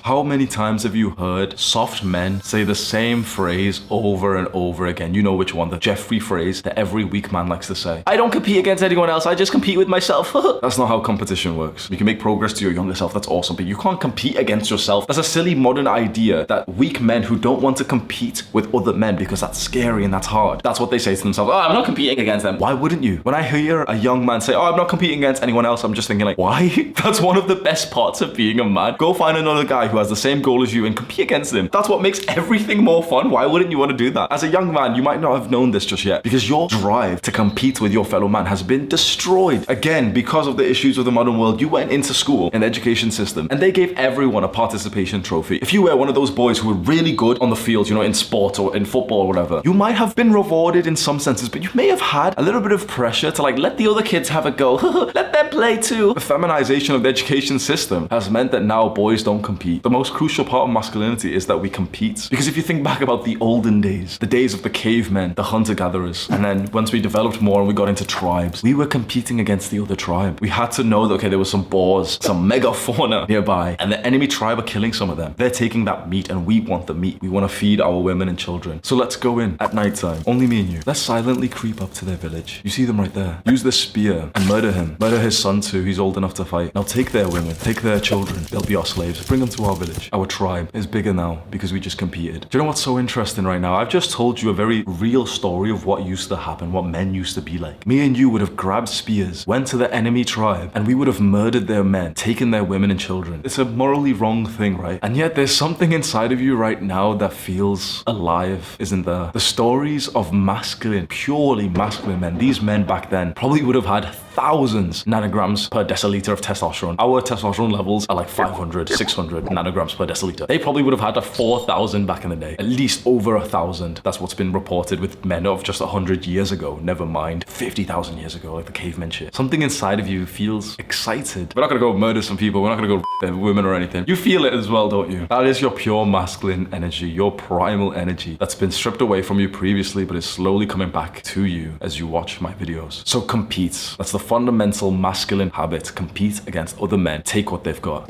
How many times have you heard soft men say the same phrase over and over again? You know which one, the Jeffrey phrase that every weak man likes to say. I don't compete against anyone else, I just compete with myself. That's not how competition works. You can make progress to your younger self, that's awesome, but you can't compete against yourself. That's a silly modern idea that weak men who don't want to compete with other men because that's scary and that's hard. That's what they say to themselves. Oh, I'm not competing against them. Why wouldn't you? When I hear a young man say, oh, I'm not competing against anyone else, I'm just thinking like, why? That's one of the best parts of being a man. Go find another guy who has the same goal as you and compete against him. That's what makes everything more fun. Why wouldn't you want to do that? As a young man, you might not have known this just yet because your drive to compete with your fellow man has been destroyed. Again, because of the issues of the modern world, you went into school and the education system and they gave everyone a participation trophy. If you were one of those boys who were really good on the field, you know, in sport or in football or whatever, you might have been rewarded in some senses, but you may have had a little bit of pressure to like, let the other kids have a go. Let them play too. The feminization of the education system has meant that now boys don't compete. The most crucial part of masculinity is that we compete. Because if you think back about the olden days, the days of the cavemen, the hunter-gatherers, and then once we developed more and we got into tribes, we were competing against the other tribe. We had to know that, okay, there was some boars, some megafauna nearby, and the enemy tribe are killing some of them. They're taking that meat and we want the meat. We want to feed our women and children. So let's go in at nighttime, only me and you. Let's silently creep up to their village. You see them right there. Use the spear and murder him. Murder his son too. He's old enough to fight. Now take their women, take their children. They'll be our slaves. Bring them to our village. Our tribe is bigger now because we just competed. Do you know what's so interesting right now? I've just told you a very real story of what used to happen, what men used to be like. Me and you would have grabbed spears, went to the enemy tribe, and we would have murdered their men, taken their women and children. It's a morally wrong thing, right? And yet there's something inside of you right now that feels alive, isn't there? The stories of masculine, purely masculine men, these men back then probably would have had thousands nanograms per deciliter of testosterone. Our testosterone levels are like 500, 600 nanograms per deciliter. They probably would have had a 4,000 back in the day. At least over 1,000. That's what's been reported with men of just 100 years ago. Never mind 50,000 years ago, like the caveman shit. Something inside of you feels excited. We're not gonna go murder some people. We're not gonna go their women or anything. You feel it as well, don't you? That is your pure masculine energy, your primal energy that's been stripped away from you previously, but is slowly coming back to you as you watch my videos. So compete. That's the fundamental masculine habit. Compete against other men. Take what they've got.